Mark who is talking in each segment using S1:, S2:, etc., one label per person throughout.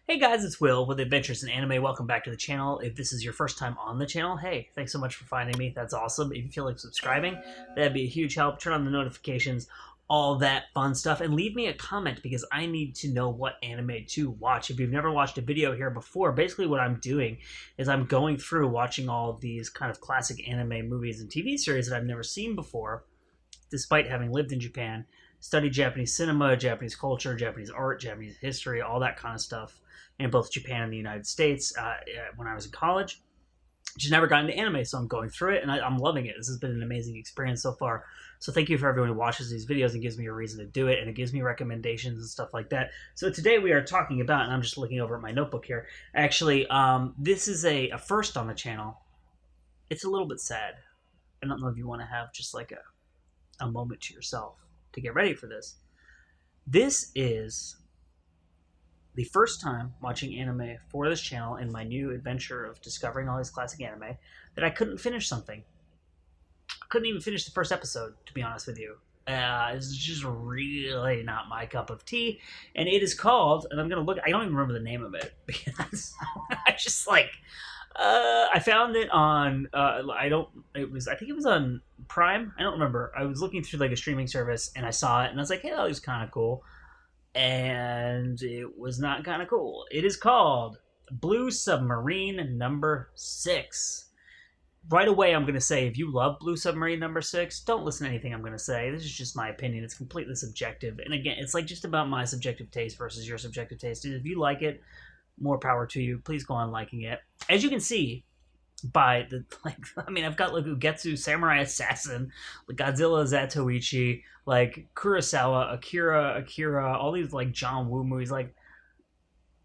S1: Hey guys, it's Will with Adventures in Anime. Welcome back to the channel. If this is your first time on the channel, hey, thanks so much for finding me. That's awesome. If you feel like subscribing, that'd be a huge help. Turn on the notifications, all that fun stuff, and leave me a comment because I need to know what anime to watch. If you've never watched a video here before, basically what I'm doing is I'm going through watching all of these kind of classic anime movies and TV series that I've never seen before, despite having lived in Japan, studied Japanese cinema, Japanese culture, Japanese art, Japanese history, all that kind of stuff in both Japan and the United States when I was in college. Just never got into anime, so I'm going through it, and I'm loving it. This has been an amazing experience so far. So thank you for everyone who watches these videos and gives me a reason to do it, and it gives me recommendations and stuff like that. So today we are talking about, and I'm just looking over at my notebook here, actually, this is a first on the channel. It's a little bit sad. I don't know if you want to have just like a moment to yourself to get ready for this. This is the first time watching anime for this channel in my new adventure of discovering all these classic anime that I couldn't finish something. I couldn't even finish the first episode, to be honest with you. It's just really not my cup of tea. And it is called, and I'm going to look, I don't even remember the name of it because I just like, I found it on, I think it was on Prime. I don't remember. I was looking through like a streaming service and I saw it and I was like, hey, that looks kind of cool. And it was not kind of cool. It is called Blue Submarine number 6. Right away, I'm going to say, if you love Blue Submarine number 6, don't listen to anything I'm going to say. This is just my opinion. It's completely subjective. And again, it's like just about my subjective taste versus your subjective taste. And if you like it, more power to you. Please go on liking it. As you can see, by the I've got like Ugetsu, Samurai Assassin, like Godzilla, Zatoichi, like Kurosawa, Akira, all these like John Woo movies. Like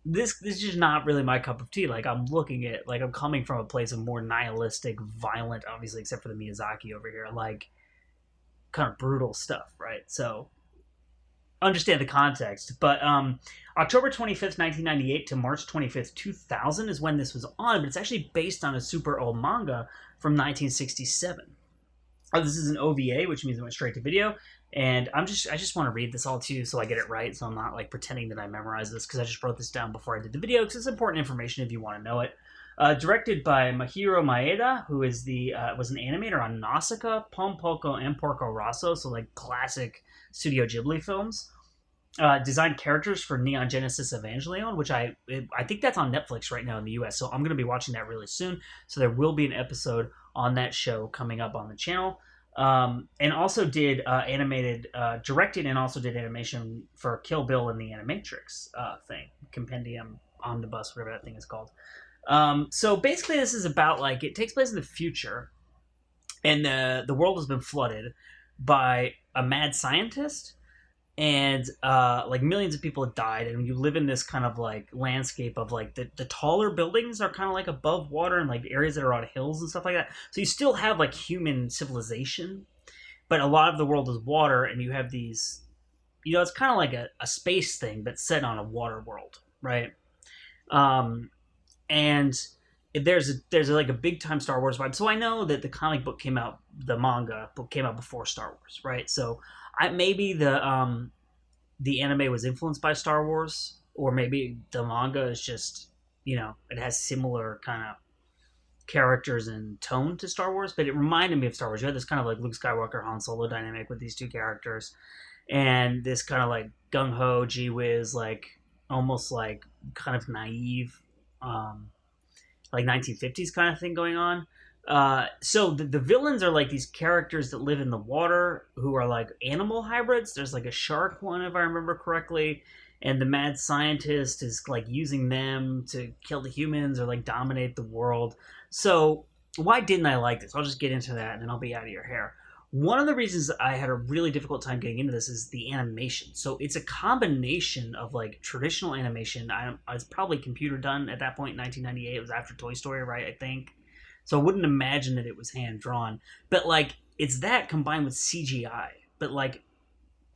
S1: this is just not really my cup of tea. Like I'm looking at, like I'm coming from a place of more nihilistic, violent, obviously except for the Miyazaki over here, like kind of brutal stuff, right? So understand the context. But October 25th, 1998 to March 25th, 2000 is when this was on, but it's actually based on a super old manga from 1967. This is an OVA, which means it went straight to video. And I just want to read this all to you so I get it right, so I'm not like pretending that I memorized this because I just wrote this down before I did the video because it's important information if you want to know it. Directed by Mahiro Maeda, who is was an animator on Nausicaa, Pom Poko, and Porco Rosso, so like classic Studio Ghibli films. Designed characters for Neon Genesis Evangelion, which I think that's on Netflix right now in the US, so I'm going to be watching that really soon. So there will be an episode on that show coming up on the channel. And also did directed and also did animation for Kill Bill and the Animatrix thing, Compendium Omnibus, whatever that thing is called. So basically, this is about like it takes place in the future, and the world has been flooded by a mad scientist, and like millions of people have died, and you live in this kind of like landscape of like the taller buildings are kind of like above water and like areas that are on hills and stuff like that. So you still have like human civilization, but a lot of the world is water, and you have these, it's kind of like a space thing but set on a water world, right? And there's like a big time Star Wars vibe. So I know that the manga book came out before Star Wars, right? So maybe the anime was influenced by Star Wars, or maybe the manga is just, it has similar kind of characters and tone to Star Wars, but it reminded me of Star Wars. You had this kind of like Luke Skywalker, Han Solo dynamic with these two characters, and this kind of like gung ho, gee whiz, like almost like kind of naive, like 1950s kind of thing going on. So the villains are like these characters that live in the water who are like animal hybrids. There's like a shark one, if I remember correctly, and the mad scientist is like using them to kill the humans or like dominate the world. So why didn't I like this? I'll just get into that and then I'll be out of your hair. One of the reasons I had a really difficult time getting into this is the animation. So it's a combination of like traditional animation. I was probably computer done at that point in 1998. It was after Toy Story, right? I think. So I wouldn't imagine that it was hand drawn. But like it's that combined with CGI. But like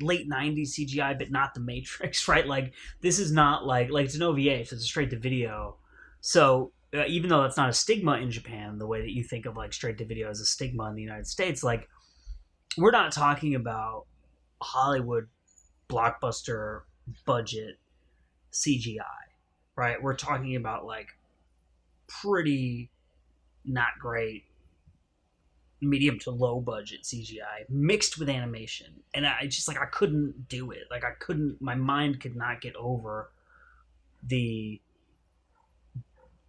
S1: late 90s CGI, but not the Matrix, right? Like this is not like it's an OVA, so it's a straight to video. So even though that's not a stigma in Japan, the way that you think of like straight to video as a stigma in the United States, like we're not talking about Hollywood blockbuster budget CGI. right? We're talking about like pretty not great medium to low budget CGI mixed with animation, and I just like I couldn't do it. Like I couldn't, my mind could not get over the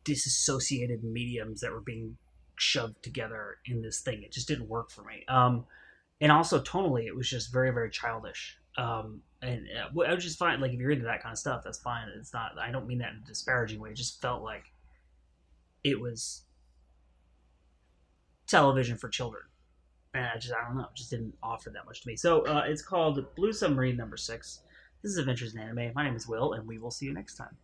S1: disassociated mediums that were being shoved together in this thing. It just didn't work for me. And also tonally, it was just very very childish. And I was just fine. Like if you're into that kind of stuff, that's fine. It's not. I don't mean that in a disparaging way. It just felt like it was television for children. And I don't know, it just didn't offer that much to me. So it's called Blue Submarine number 6. This is Adventures in Anime. My name is Will, and we will see you next time.